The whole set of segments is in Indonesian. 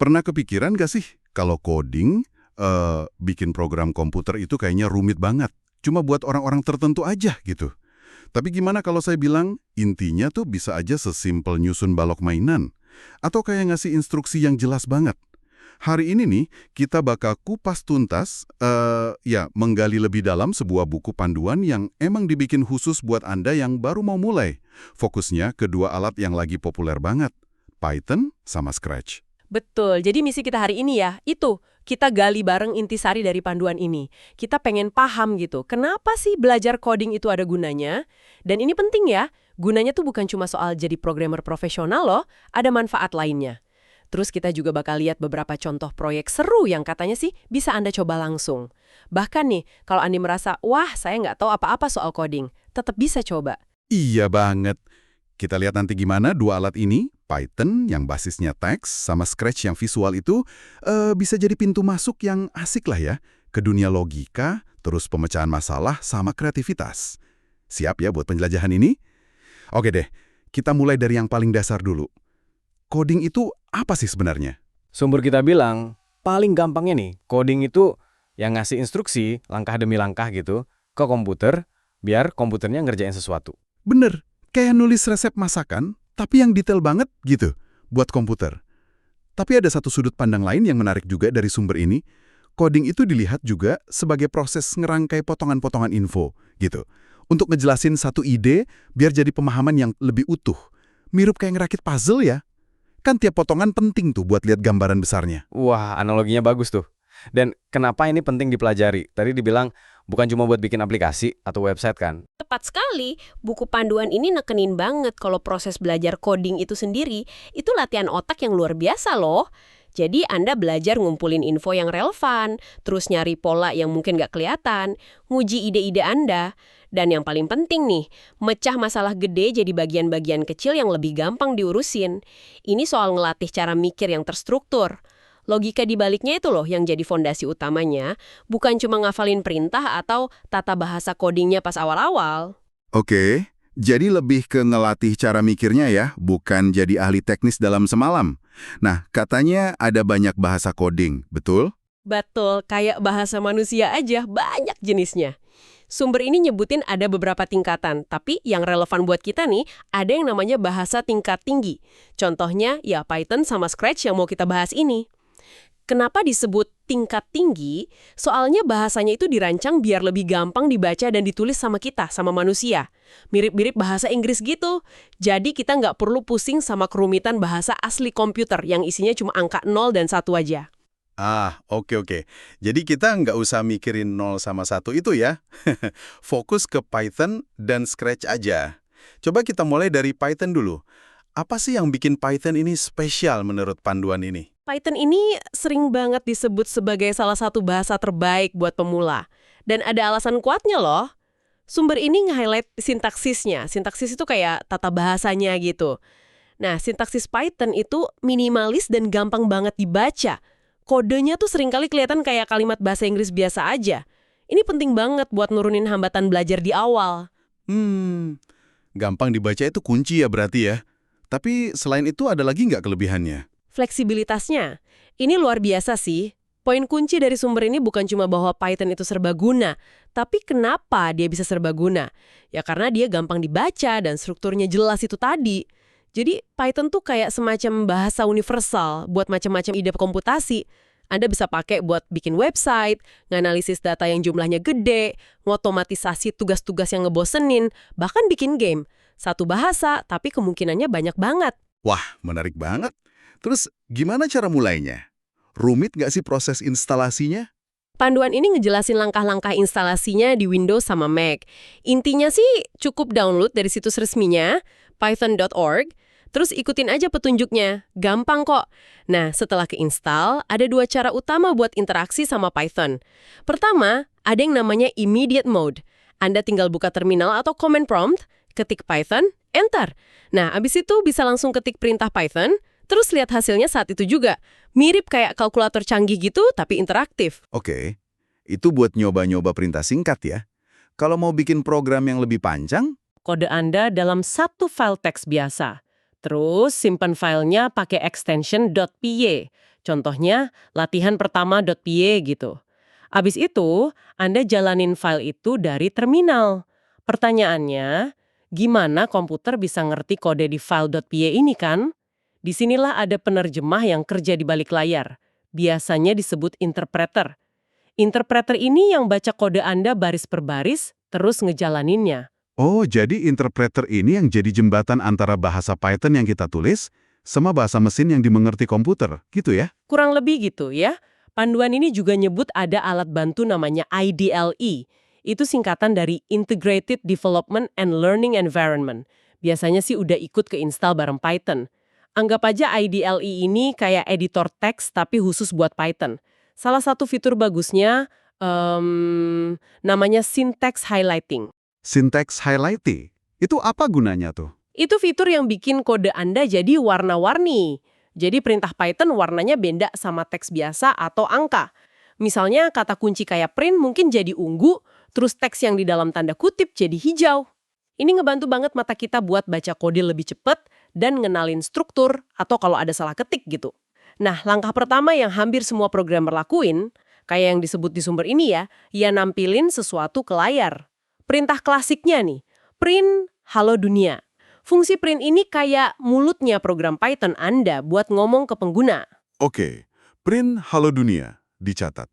Pernah kepikiran gak sih kalau coding, bikin program komputer itu kayaknya rumit banget. Cuma buat orang-orang tertentu aja gitu. Tapi gimana kalau saya bilang, intinya tuh bisa aja sesimpel nyusun balok mainan. Atau kayak ngasih instruksi yang jelas banget. Hari ini nih, kita bakal kupas tuntas, menggali lebih dalam sebuah buku panduan yang emang dibikin khusus buat Anda yang baru mau mulai. Fokusnya ke dua alat yang lagi populer banget, Python sama Scratch. Betul, jadi misi kita hari ini ya, itu, kita gali bareng intisari dari panduan ini. Kita pengen paham gitu, kenapa sih belajar coding itu ada gunanya? Dan ini penting ya, gunanya tuh bukan cuma soal jadi programmer profesional loh, ada manfaat lainnya. Terus kita juga bakal lihat beberapa contoh proyek seru yang katanya sih bisa Anda coba langsung. Bahkan nih, kalau Anda merasa, wah saya nggak tahu apa-apa soal coding, tetap bisa coba. Iya banget. Kita lihat nanti gimana dua alat ini, Python yang basisnya teks sama Scratch yang visual itu, bisa jadi pintu masuk yang asik lah ya, ke dunia logika, terus pemecahan masalah sama kreativitas. Siap ya buat penjelajahan ini? Oke deh, kita mulai dari yang paling dasar dulu. Coding itu apa sih sebenarnya? Sumber kita bilang, paling gampangnya nih, coding itu yang ngasih instruksi langkah demi langkah gitu ke komputer, biar komputernya ngerjain sesuatu. Bener, kayak nulis resep masakan, tapi yang detail banget gitu, buat komputer. Tapi ada satu sudut pandang lain yang menarik juga dari sumber ini. Coding itu dilihat juga sebagai proses ngerangkai potongan-potongan info, gitu. Untuk ngejelasin satu ide, biar jadi pemahaman yang lebih utuh. Mirip kayak ngerakit puzzle ya. Kan tiap potongan penting tuh buat lihat gambaran besarnya. Wah, analoginya bagus tuh. Dan kenapa ini penting dipelajari? Tadi dibilang bukan cuma buat bikin aplikasi atau website kan? Tepat sekali, buku panduan ini nekenin banget kalau proses belajar coding itu sendiri, itu latihan otak yang luar biasa loh. Jadi Anda belajar ngumpulin info yang relevan, terus nyari pola yang mungkin nggak kelihatan, nguji ide-ide Anda. Dan yang paling penting nih, mecah masalah gede jadi bagian-bagian kecil yang lebih gampang diurusin. Ini soal ngelatih cara mikir yang terstruktur. Logika di baliknya itu loh yang jadi fondasi utamanya, bukan cuma ngafalin perintah atau tata bahasa codingnya pas awal-awal. Oke, jadi lebih ke ngelatih cara mikirnya ya, bukan jadi ahli teknis dalam semalam. Nah, katanya ada banyak bahasa coding, betul? Betul, kayak bahasa manusia aja, banyak jenisnya. Sumber ini nyebutin ada beberapa tingkatan, tapi yang relevan buat kita nih, ada yang namanya bahasa tingkat tinggi. Contohnya, ya Python sama Scratch yang mau kita bahas ini. Kenapa disebut tingkat tinggi? Soalnya bahasanya itu dirancang biar lebih gampang dibaca dan ditulis sama kita, sama manusia. Mirip-mirip bahasa Inggris gitu. Jadi kita nggak perlu pusing sama kerumitan bahasa asli komputer yang isinya cuma angka 0 dan 1 aja. Ah, oke. Jadi kita nggak usah mikirin 0 sama 1 itu ya. Fokus ke Python dan Scratch aja. Coba kita mulai dari Python dulu. Apa sih yang bikin Python ini spesial menurut panduan ini? Python ini sering banget disebut sebagai salah satu bahasa terbaik buat pemula. Dan ada alasan kuatnya loh. Sumber ini nge-highlight sintaksisnya. Sintaksis itu kayak tata bahasanya gitu. Nah, sintaksis Python itu minimalis dan gampang banget dibaca. Kodenya tuh seringkali kelihatan kayak kalimat bahasa Inggris biasa aja. Ini penting banget buat nurunin hambatan belajar di awal. Gampang dibaca itu kunci ya berarti ya. Tapi selain itu ada lagi nggak kelebihannya? Fleksibilitasnya. Ini luar biasa sih. Poin kunci dari sumber ini bukan cuma bahwa Python itu serbaguna, tapi kenapa dia bisa serbaguna? Ya karena dia gampang dibaca dan strukturnya jelas itu tadi. Jadi Python tuh kayak semacam bahasa universal buat macam-macam ide komputasi. Anda bisa pakai buat bikin website, nganalisis data yang jumlahnya gede, ngotomatisasi tugas-tugas yang ngebosenin, bahkan bikin game. Satu bahasa, tapi kemungkinannya banyak banget. Wah, menarik banget. Terus gimana cara mulainya? Rumit nggak sih proses instalasinya? Panduan ini ngejelasin langkah-langkah instalasinya di Windows sama Mac. Intinya sih cukup download dari situs resminya, python.org, terus ikutin aja petunjuknya. Gampang kok. Nah, setelah keinstall, ada dua cara utama buat interaksi sama Python. Pertama, ada yang namanya immediate mode. Anda tinggal buka terminal atau command prompt, ketik Python, enter. Nah, abis itu bisa langsung ketik perintah Python, terus lihat hasilnya saat itu juga. Mirip kayak kalkulator canggih gitu, tapi interaktif. Oke, itu buat nyoba-nyoba perintah singkat ya. Kalau mau bikin program yang lebih panjang, Kode Anda dalam satu file teks biasa. Terus simpan filenya pakai extension .py. Contohnya, latihan pertama.py gitu. Abis itu, Anda jalanin file itu dari terminal. Pertanyaannya, gimana komputer bisa ngerti kode di file.py ini kan? Disinilah ada penerjemah yang kerja di balik layar. Biasanya disebut interpreter. Interpreter ini yang baca kode Anda baris per baris, terus ngejalaninnya. Oh, jadi interpreter ini yang jadi jembatan antara bahasa Python yang kita tulis sama bahasa mesin yang dimengerti komputer, gitu ya? Kurang lebih gitu ya. Panduan ini juga nyebut ada alat bantu namanya IDLE. Itu singkatan dari Integrated Development and Learning Environment. Biasanya sih udah ikut keinstall bareng Python. Anggap aja IDLE ini kayak editor teks tapi khusus buat Python. Salah satu fitur bagusnya namanya syntax highlighting. Syntax highlighting, itu apa gunanya tuh? Itu fitur yang bikin kode Anda jadi warna-warni. Jadi perintah Python warnanya beda sama teks biasa atau angka. Misalnya kata kunci kayak print mungkin jadi ungu, terus teks yang di dalam tanda kutip jadi hijau. Ini ngebantu banget mata kita buat baca kode lebih cepat dan ngenalin struktur atau kalau ada salah ketik gitu. Nah, langkah pertama yang hampir semua programmer lakuin, kayak yang disebut di sumber ini ya nampilin sesuatu ke layar. Perintah klasiknya nih, print halo dunia. Fungsi print ini kayak mulutnya program Python Anda buat ngomong ke pengguna. Oke, print halo dunia, dicatat.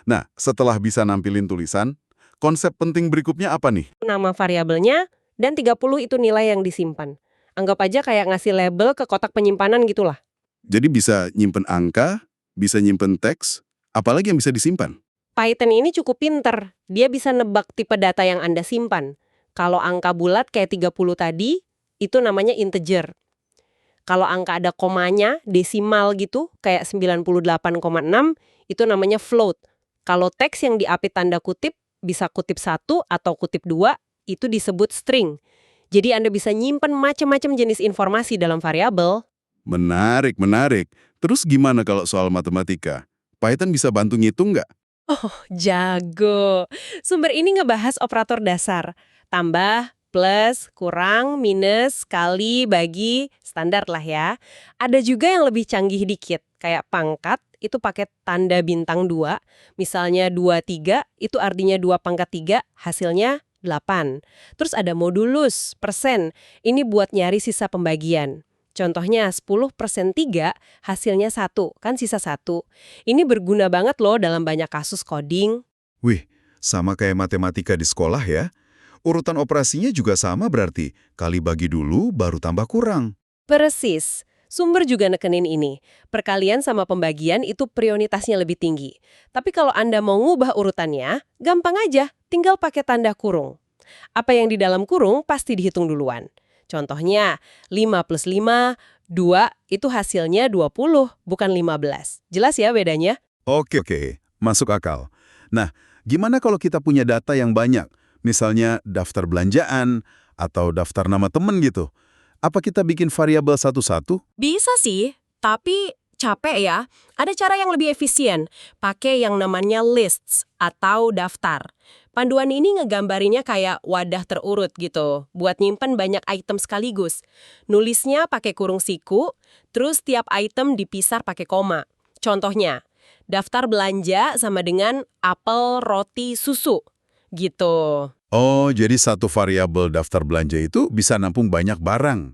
Nah, setelah bisa nampilin tulisan, konsep penting berikutnya apa nih? Nama variabelnya, dan 30 itu nilai yang disimpan. Anggap aja kayak ngasih label ke kotak penyimpanan gitulah. Jadi bisa nyimpen angka, bisa nyimpen teks, apalagi yang bisa disimpan? Python ini cukup pinter. Dia bisa nebak tipe data yang Anda simpan. Kalau angka bulat kayak 30 tadi, itu namanya integer. Kalau angka ada komanya, desimal gitu, kayak 98,6, itu namanya float. Kalau teks yang diapit tanda kutip, bisa kutip 1 atau kutip 2, itu disebut string. Jadi Anda bisa nyimpen macam-macam jenis informasi dalam variabel. Menarik, menarik. Terus gimana kalau soal matematika? Python bisa bantu ngitung nggak? Oh, jago. Sumber ini ngebahas operator dasar. Tambah, plus, kurang, minus, kali, bagi, standar lah ya. Ada juga yang lebih canggih dikit, kayak pangkat, itu pakai tanda bintang 2. Misalnya 23, itu artinya 2 pangkat 3, hasilnya 8. Terus ada modulus, persen. Ini buat nyari sisa pembagian. Contohnya 10% 3, hasilnya 1, kan sisa 1. Ini berguna banget loh dalam banyak kasus coding. Wih, sama kayak matematika di sekolah ya. Urutan operasinya juga sama berarti. Kali bagi dulu, baru tambah kurang. Persis. Sumber juga nekenin ini. Perkalian sama pembagian itu prioritasnya lebih tinggi. Tapi kalau Anda mau ngubah urutannya, gampang aja, tinggal pakai tanda kurung. Apa yang di dalam kurung pasti dihitung duluan. Contohnya, 5 plus 5, 2, itu hasilnya 20, bukan 15. Jelas ya bedanya? Oke, masuk akal. Nah, gimana kalau kita punya data yang banyak? Misalnya daftar belanjaan atau daftar nama temen gitu. Apa kita bikin variabel satu-satu? Bisa sih, tapi capek ya. Ada cara yang lebih efisien. Pakai yang namanya lists atau daftar. Panduan ini ngegambarinnya kayak wadah terurut gitu, buat nyimpen banyak item sekaligus. Nulisnya pakai kurung siku, terus tiap item dipisah pakai koma. Contohnya, daftar belanja sama dengan apel, roti, susu. Gitu. Oh, jadi satu variabel daftar belanja itu bisa nampung banyak barang.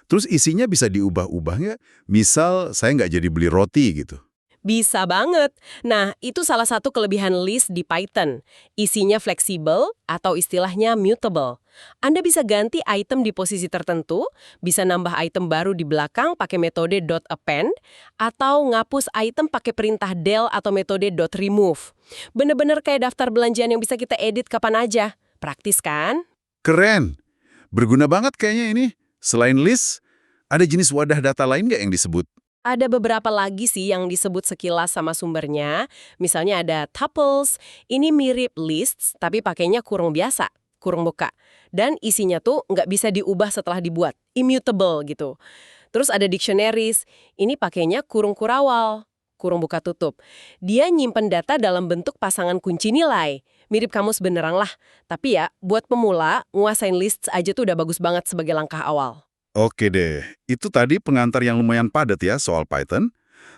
Terus isinya bisa diubah-ubah nggak? Misal, saya nggak jadi beli roti gitu. Bisa banget. Nah, itu salah satu kelebihan list di Python. Isinya fleksibel atau istilahnya mutable. Anda bisa ganti item di posisi tertentu, bisa nambah item baru di belakang pakai metode .append, atau ngapus item pakai perintah del atau metode .remove. Bener-bener kayak daftar belanjaan yang bisa kita edit kapan aja. Praktis kan? Keren! Berguna banget kayaknya ini. Selain list, ada jenis wadah data lain nggak yang disebut? Ada beberapa lagi sih yang disebut sekilas sama sumbernya. Misalnya ada tuples, ini mirip lists tapi pakainya kurung biasa, kurung buka. Dan isinya tuh nggak bisa diubah setelah dibuat, immutable gitu. Terus ada dictionaries, ini pakainya kurung kurawal, kurung buka tutup. Dia nyimpen data dalam bentuk pasangan kunci nilai. Mirip kamus beneran lah. Tapi ya, buat pemula, nguasain lists aja tuh udah bagus banget sebagai langkah awal. Oke deh, itu tadi pengantar yang lumayan padat ya soal Python.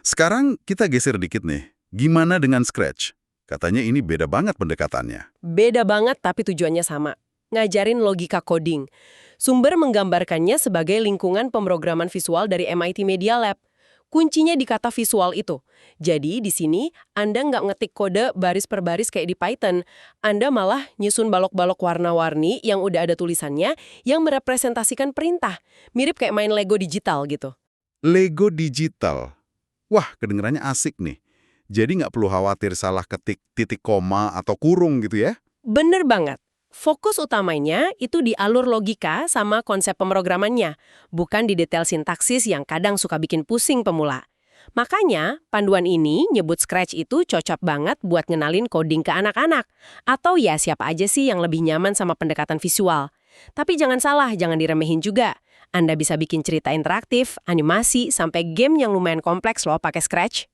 Sekarang kita geser dikit nih. Gimana dengan Scratch? Katanya ini beda banget pendekatannya. Beda banget tapi tujuannya sama. Ngajarin logika coding. Sumber menggambarkannya sebagai lingkungan pemrograman visual dari MIT Media Lab. Kuncinya di kata visual itu. Jadi di sini Anda nggak ngetik kode baris per baris kayak di Python. Anda malah nyusun balok-balok warna-warni yang udah ada tulisannya yang merepresentasikan perintah. Mirip kayak main Lego digital gitu. Lego digital. Wah, kedengarannya asik nih. Jadi nggak perlu khawatir salah ketik titik koma atau kurung gitu ya? Bener banget. Fokus utamanya itu di alur logika sama konsep pemrogramannya, bukan di detail sintaksis yang kadang suka bikin pusing pemula. Makanya, panduan ini nyebut Scratch itu cocok banget buat ngenalin coding ke anak-anak. Atau ya siapa aja sih yang lebih nyaman sama pendekatan visual. Tapi jangan salah, jangan diremehin juga. Anda bisa bikin cerita interaktif, animasi, sampai game yang lumayan kompleks loh pakai Scratch.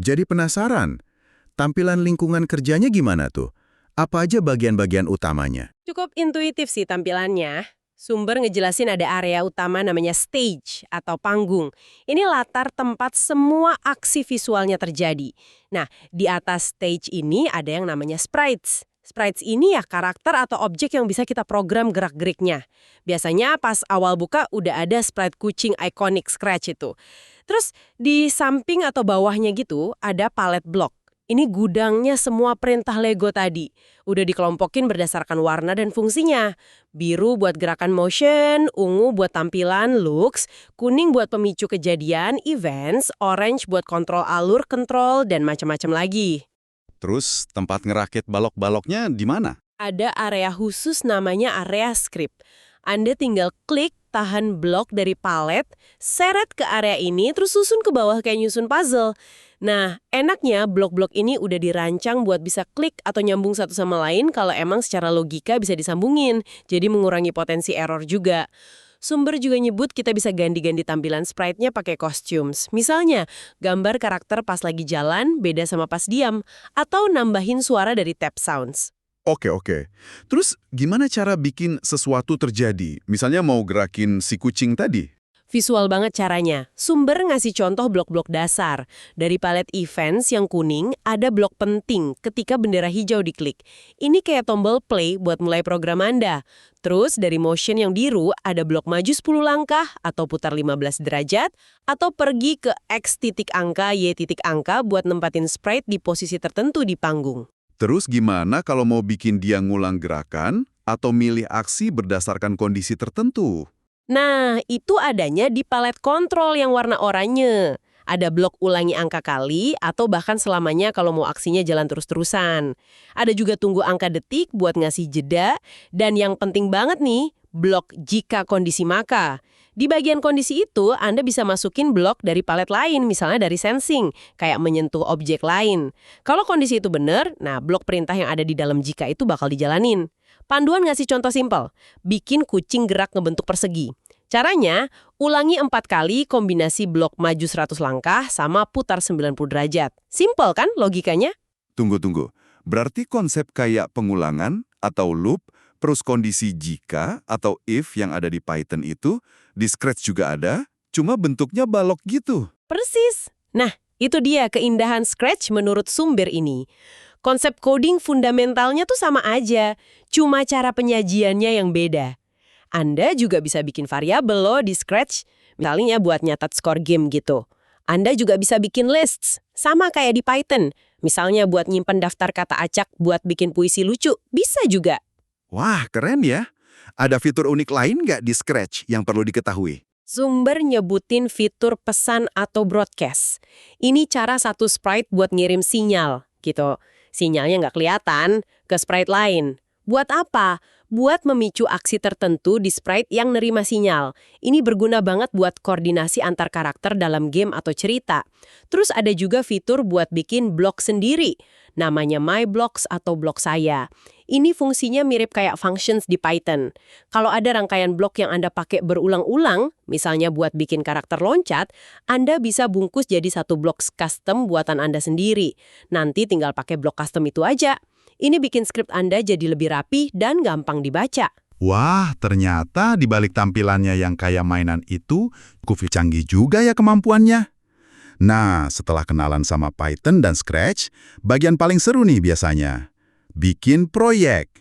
Jadi penasaran. Tampilan lingkungan kerjanya gimana tuh? Apa aja bagian-bagian utamanya? Cukup intuitif sih tampilannya. Sumber ngejelasin ada area utama namanya stage atau panggung. Ini latar tempat semua aksi visualnya terjadi. Nah, di atas stage ini ada yang namanya sprites. Sprites ini ya karakter atau objek yang bisa kita program gerak-geriknya. Biasanya pas awal buka udah ada sprite kucing ikonik Scratch itu. Terus di samping atau bawahnya gitu ada palette block. Ini gudangnya semua perintah Lego tadi. Udah dikelompokin berdasarkan warna dan fungsinya. Biru buat gerakan motion, ungu buat tampilan, looks, kuning buat pemicu kejadian, events, orange buat kontrol alur, control, dan macam-macam lagi. Terus tempat ngerakit balok-baloknya di mana? Ada area khusus namanya area script. Anda tinggal klik tahan blok dari palet, seret ke area ini, terus susun ke bawah kayak nyusun puzzle. Nah, enaknya blok-blok ini udah dirancang buat bisa klik atau nyambung satu sama lain kalau emang secara logika bisa disambungin, jadi mengurangi potensi error juga. Sumber juga nyebut kita bisa ganti-ganti tampilan sprite-nya pakai costumes. Misalnya, gambar karakter pas lagi jalan beda sama pas diam, atau nambahin suara dari tap sounds. Oke. Terus gimana cara bikin sesuatu terjadi? Misalnya mau gerakin si kucing tadi? Visual banget caranya. Sumber ngasih contoh blok-blok dasar. Dari palet events yang kuning, ada blok penting ketika bendera hijau diklik. Ini kayak tombol play buat mulai program Anda. Terus dari motion yang biru, ada blok maju 10 langkah atau putar 15 derajat, atau pergi ke X titik angka, Y titik angka buat nempatin sprite di posisi tertentu di panggung. Terus gimana kalau mau bikin dia ngulang gerakan atau milih aksi berdasarkan kondisi tertentu? Nah, itu adanya di palet kontrol yang warna oranye. Ada blok ulangi angka kali atau bahkan selamanya kalau mau aksinya jalan terus-terusan. Ada juga tunggu angka detik buat ngasih jeda. Dan yang penting banget nih, blok jika kondisi maka. Di bagian kondisi itu, Anda bisa masukin blok dari palet lain, misalnya dari sensing, kayak menyentuh objek lain. Kalau kondisi itu benar, nah blok perintah yang ada di dalam jika itu bakal dijalanin. Panduan ngasih contoh simpel, bikin kucing gerak ngebentuk persegi. Caranya, ulangi 4 kali kombinasi blok maju 100 langkah sama putar 90 derajat. Simpel kan logikanya? Tunggu. Berarti konsep kayak pengulangan atau loop, terus kondisi jika atau if yang ada di Python itu, di Scratch juga ada, cuma bentuknya balok gitu. Persis. Nah, itu dia keindahan Scratch menurut sumber ini. Konsep coding fundamentalnya tuh sama aja, cuma cara penyajiannya yang beda. Anda juga bisa bikin variabel loh di Scratch, misalnya buat nyatat skor game gitu. Anda juga bisa bikin lists, sama kayak di Python. Misalnya buat nyimpen daftar kata acak buat bikin puisi lucu, bisa juga. Wah, keren ya. Ada fitur unik lain nggak di Scratch yang perlu diketahui? Sumber nyebutin fitur pesan atau broadcast. Ini cara satu sprite buat ngirim sinyal, gitu. Sinyalnya nggak kelihatan ke sprite lain. Buat apa? Buat memicu aksi tertentu di sprite yang nerima sinyal. Ini berguna banget buat koordinasi antar karakter dalam game atau cerita. Terus ada juga fitur buat bikin blok sendiri. Namanya myblocks atau blok saya. Ini fungsinya mirip kayak functions di Python. Kalau ada rangkaian blok yang Anda pakai berulang-ulang, misalnya buat bikin karakter loncat, Anda bisa bungkus jadi satu blok custom buatan Anda sendiri. Nanti tinggal pakai blok custom itu aja. Ini bikin skrip Anda jadi lebih rapi dan gampang dibaca. Wah, ternyata di balik tampilannya yang kayak mainan itu, cukup canggih juga ya kemampuannya. Nah, setelah kenalan sama Python dan Scratch, bagian paling seru nih biasanya. Bikin proyek.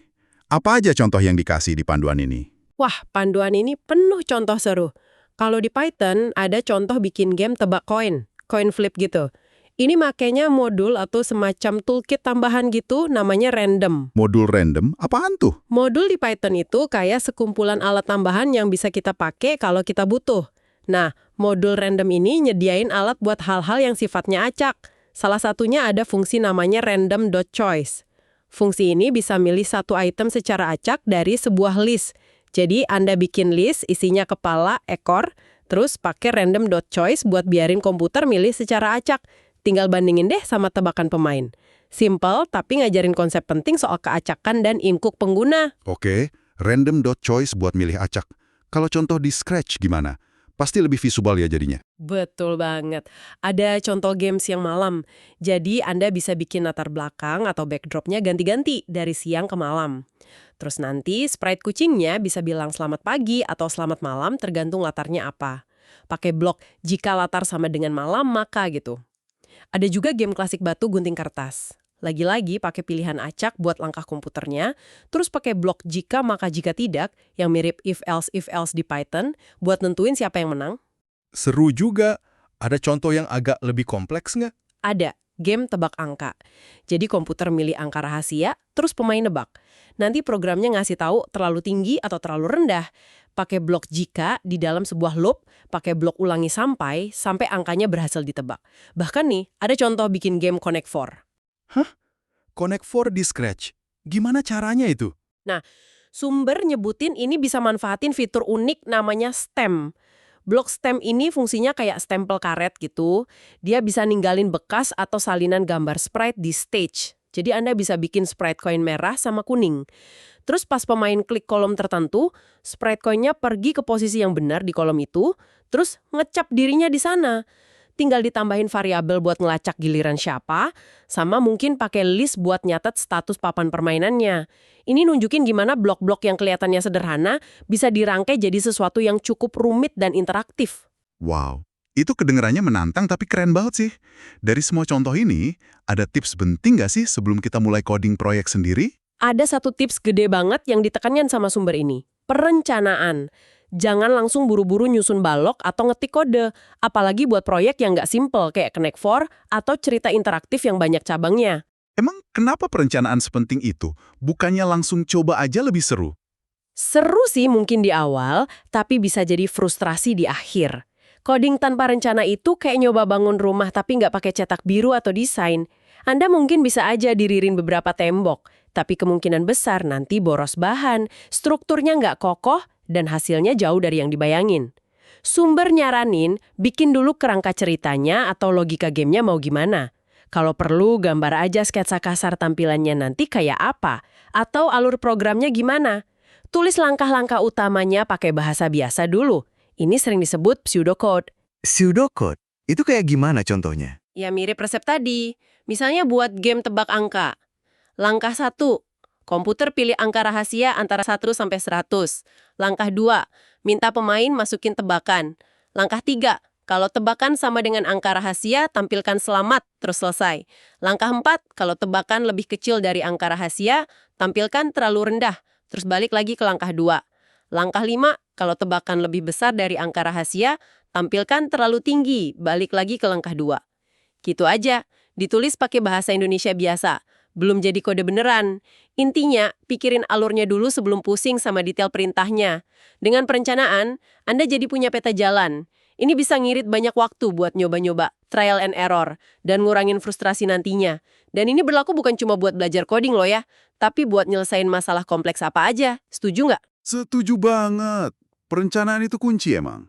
Apa aja contoh yang dikasih di panduan ini? Wah, panduan ini penuh contoh seru. Kalau di Python ada contoh bikin game tebak koin, coin flip gitu. Ini makanya modul atau semacam toolkit tambahan gitu namanya random. Modul random, apaan tuh? Modul di Python itu kayak sekumpulan alat tambahan yang bisa kita pakai kalau kita butuh. Nah, modul random ini nyediain alat buat hal-hal yang sifatnya acak. Salah satunya ada fungsi namanya random.choice. Fungsi ini bisa milih satu item secara acak dari sebuah list. Jadi Anda bikin list isinya kepala, ekor, terus pakai random.choice buat biarin komputer milih secara acak. Tinggal bandingin deh sama tebakan pemain. Simple, tapi ngajarin konsep penting soal keacakan dan inkuk pengguna. Oke, random.choice buat milih acak. Kalau contoh di Scratch gimana? Pasti lebih visual ya jadinya. Betul banget. Ada contoh games yang malam. Jadi Anda bisa bikin latar belakang atau backdropnya ganti-ganti dari siang ke malam. Terus nanti sprite kucingnya bisa bilang selamat pagi atau selamat malam tergantung latarnya apa. Pakai blok jika latar sama dengan malam maka gitu. Ada juga game klasik batu gunting kertas. Lagi-lagi pakai pilihan acak buat langkah komputernya, terus pakai blok jika maka jika tidak, yang mirip if else di Python, buat nentuin siapa yang menang. Seru juga. Ada contoh yang agak lebih kompleks nggak? Ada, game tebak angka. Jadi komputer milih angka rahasia, terus pemain nebak. Nanti programnya ngasih tahu terlalu tinggi atau terlalu rendah. Pakai blok jika di dalam sebuah loop, pakai blok ulangi sampai angkanya berhasil ditebak. Bahkan nih, ada contoh bikin game Connect 4. Connect 4 di Scratch. Gimana caranya itu? Sumber nyebutin ini bisa manfaatin fitur unik namanya stem. Blok stem ini fungsinya kayak stempel karet gitu. Dia bisa ninggalin bekas atau salinan gambar sprite di stage. Jadi Anda bisa bikin sprite koin merah sama kuning. Terus pas pemain klik kolom tertentu, sprite koinnya pergi ke posisi yang benar di kolom itu, terus ngecap dirinya di sana. Tinggal ditambahin variabel buat ngelacak giliran siapa, sama mungkin pakai list buat nyatet status papan permainannya. Ini nunjukin gimana blok-blok yang kelihatannya sederhana bisa dirangkai jadi sesuatu yang cukup rumit dan interaktif. Wow, itu kedengarannya menantang tapi keren banget sih. Dari semua contoh ini, ada tips penting nggak sih sebelum kita mulai coding proyek sendiri? Ada satu tips gede banget yang ditekankan sama sumber ini. Perencanaan. Jangan langsung buru-buru nyusun balok atau ngetik kode. Apalagi buat proyek yang nggak simple kayak Connect 4 atau cerita interaktif yang banyak cabangnya. Emang kenapa perencanaan sepenting itu? Bukannya langsung coba aja lebih seru? Seru sih mungkin di awal, tapi bisa jadi frustrasi di akhir. Coding tanpa rencana itu kayak nyoba bangun rumah tapi nggak pakai cetak biru atau desain. Anda mungkin bisa aja diririn beberapa tembok, tapi kemungkinan besar nanti boros bahan, strukturnya nggak kokoh, dan hasilnya jauh dari yang dibayangin. Sumber nyaranin, bikin dulu kerangka ceritanya atau logika gamenya mau gimana. Kalau perlu, gambar aja sketsa kasar tampilannya nanti kayak apa, atau alur programnya gimana. Tulis langkah-langkah utamanya pakai bahasa biasa dulu. Ini sering disebut pseudocode. Pseudocode? Itu kayak gimana contohnya? Ya mirip resep tadi. Misalnya buat game tebak angka. Langkah 1, komputer pilih angka rahasia antara 1 sampai 100. Langkah 2, minta pemain masukin tebakan. Langkah 3, kalau tebakan sama dengan angka rahasia, tampilkan selamat, terus selesai. Langkah 4, kalau tebakan lebih kecil dari angka rahasia, tampilkan terlalu rendah, terus balik lagi ke langkah 2. Langkah 5, kalau tebakan lebih besar dari angka rahasia, tampilkan terlalu tinggi, balik lagi ke langkah 2. Gitu aja, ditulis pakai bahasa Indonesia biasa. Belum jadi kode beneran. Intinya, pikirin alurnya dulu sebelum pusing sama detail perintahnya. Dengan perencanaan, Anda jadi punya peta jalan. Ini bisa ngirit banyak waktu buat nyoba-nyoba, trial and error, dan ngurangin frustrasi nantinya. Dan ini berlaku bukan cuma buat belajar coding loh ya, tapi buat nyelesain masalah kompleks apa aja. Setuju nggak? Setuju banget. Perencanaan itu kunci emang.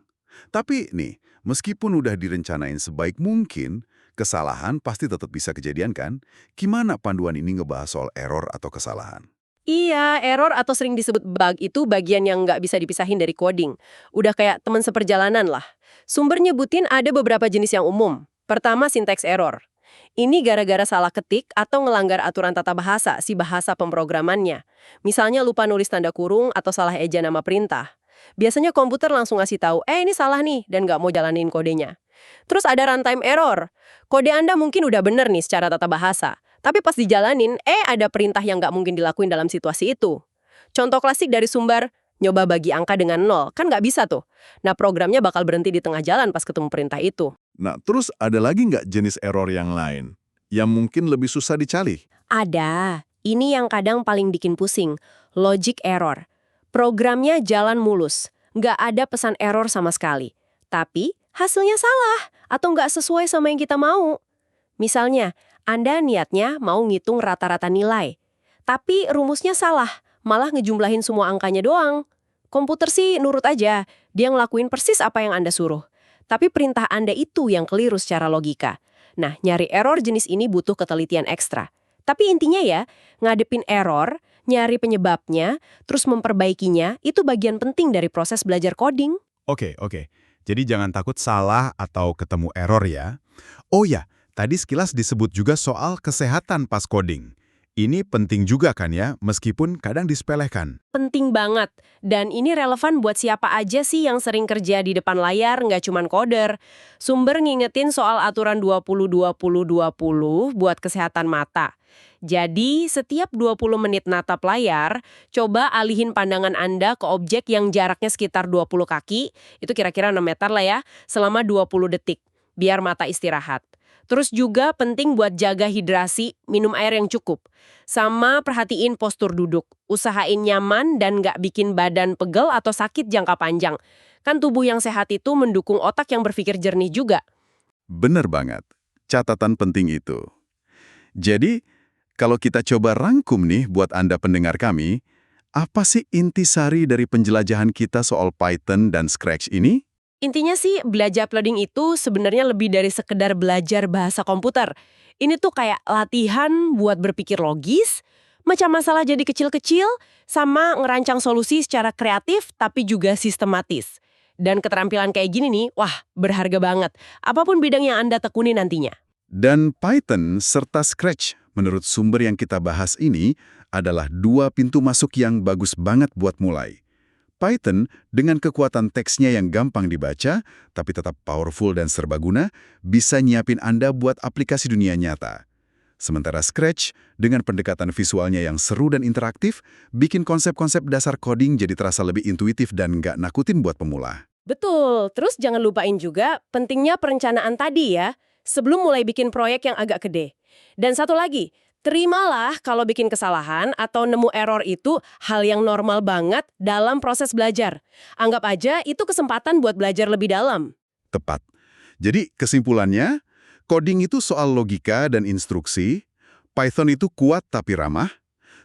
Tapi nih, meskipun udah direncanain sebaik mungkin, kesalahan pasti tetap bisa kejadian kan? Gimana panduan ini ngebahas soal error atau kesalahan? Iya, error atau sering disebut bug itu bagian yang nggak bisa dipisahin dari coding. Udah kayak teman seperjalanan lah. Sumber nyebutin ada beberapa jenis yang umum. Pertama, syntax error. Ini gara-gara salah ketik atau ngelanggar aturan tata bahasa si bahasa pemrogramannya. Misalnya lupa nulis tanda kurung atau salah eja nama perintah. Biasanya komputer langsung ngasih tahu, ini salah nih, dan nggak mau jalanin kodenya. Terus ada runtime error. Kode Anda mungkin udah bener nih secara tata bahasa, tapi pas dijalanin, ada perintah yang nggak mungkin dilakuin dalam situasi itu. Contoh klasik dari sumber, nyoba bagi angka dengan 0, kan nggak bisa tuh. Nah, programnya bakal berhenti di tengah jalan pas ketemu perintah itu. Nah, terus ada lagi nggak jenis error yang lain yang mungkin lebih susah dicari? Ada. Ini yang kadang paling bikin pusing. Logic error. Programnya jalan mulus. Nggak ada pesan error sama sekali. Tapi hasilnya salah atau nggak sesuai sama yang kita mau. Misalnya, Anda niatnya mau ngitung rata-rata nilai. Tapi rumusnya salah, malah ngejumlahin semua angkanya doang. Komputer sih nurut aja, dia ngelakuin persis apa yang Anda suruh. Tapi perintah Anda itu yang keliru secara logika. Nah, nyari error jenis ini butuh ketelitian ekstra. Tapi intinya ya, ngadepin error, nyari penyebabnya, terus memperbaikinya, itu bagian penting dari proses belajar coding. Oke. Jadi jangan takut salah atau ketemu error ya. Oh ya, tadi sekilas disebut juga soal kesehatan pas coding. Ini penting juga kan ya, meskipun kadang disepelekan. Penting banget. Dan ini relevan buat siapa aja sih yang sering kerja di depan layar, nggak cuman coder. Sumber ngingetin soal aturan 20-20-20 buat kesehatan mata. Jadi, setiap 20 menit natap layar, coba alihin pandangan Anda ke objek yang jaraknya sekitar 20 kaki, itu kira-kira 6 meter lah ya, selama 20 detik, biar mata istirahat. Terus juga penting buat jaga hidrasi, minum air yang cukup. Sama perhatiin postur duduk, usahain nyaman dan nggak bikin badan pegel atau sakit jangka panjang. Kan tubuh yang sehat itu mendukung otak yang berpikir jernih juga. Bener banget. Catatan penting itu. Jadi, kalau kita coba rangkum nih buat Anda pendengar kami, apa sih intisari dari penjelajahan kita soal Python dan Scratch ini? Intinya sih, belajar coding itu sebenarnya lebih dari sekedar belajar bahasa komputer. Ini tuh kayak latihan buat berpikir logis, mecah masalah jadi kecil-kecil, sama ngerancang solusi secara kreatif tapi juga sistematis. Dan keterampilan kayak gini nih, wah, berharga banget. Apapun bidang yang Anda tekuni nantinya. Dan Python serta Scratch, menurut sumber yang kita bahas ini, adalah dua pintu masuk yang bagus banget buat mulai. Python dengan kekuatan teksnya yang gampang dibaca, tapi tetap powerful dan serbaguna, bisa nyiapin Anda buat aplikasi dunia nyata. Sementara Scratch, dengan pendekatan visualnya yang seru dan interaktif, bikin konsep-konsep dasar coding jadi terasa lebih intuitif dan nggak nakutin buat pemula. Betul, terus jangan lupain juga pentingnya perencanaan tadi ya, sebelum mulai bikin proyek yang agak gede. Dan satu lagi, terimalah kalau bikin kesalahan atau nemu error itu hal yang normal banget dalam proses belajar. Anggap aja itu kesempatan buat belajar lebih dalam. Tepat. Jadi kesimpulannya, coding itu soal logika dan instruksi, Python itu kuat tapi ramah,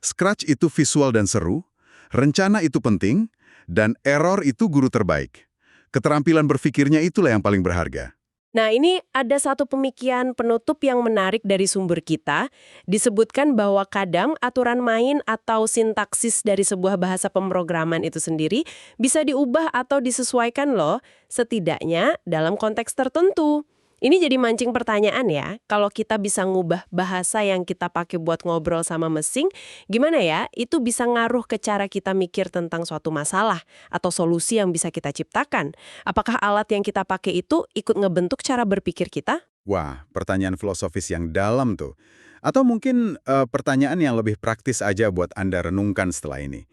Scratch itu visual dan seru, rencana itu penting, dan error itu guru terbaik. Keterampilan berpikirnya itulah yang paling berharga. Nah, ini ada satu pemikiran penutup yang menarik dari sumber kita. Disebutkan bahwa kadang aturan main atau sintaksis dari sebuah bahasa pemrograman itu sendiri bisa diubah atau disesuaikan loh, setidaknya dalam konteks tertentu. Ini jadi mancing pertanyaan ya, kalau kita bisa ngubah bahasa yang kita pakai buat ngobrol sama mesin, gimana ya? Itu bisa ngaruh ke cara kita mikir tentang suatu masalah atau solusi yang bisa kita ciptakan. Apakah alat yang kita pakai itu ikut ngebentuk cara berpikir kita? Wah, pertanyaan filosofis yang dalam tuh. Atau mungkin pertanyaan yang lebih praktis aja buat Anda renungkan setelah ini.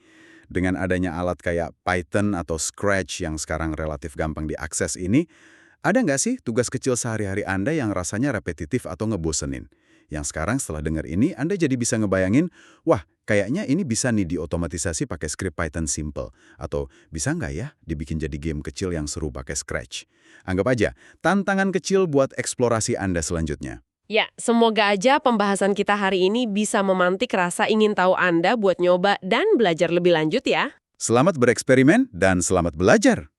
Dengan adanya alat kayak Python atau Scratch yang sekarang relatif gampang diakses ini, ada nggak sih tugas kecil sehari-hari Anda yang rasanya repetitif atau ngebosenin? Yang sekarang setelah dengar ini, Anda jadi bisa ngebayangin, wah, kayaknya ini bisa nih diotomatisasi pakai script Python simple. Atau bisa nggak ya dibikin jadi game kecil yang seru pakai Scratch? Anggap aja, tantangan kecil buat eksplorasi Anda selanjutnya. Ya, semoga aja pembahasan kita hari ini bisa memantik rasa ingin tahu Anda buat nyoba dan belajar lebih lanjut ya. Selamat bereksperimen dan selamat belajar!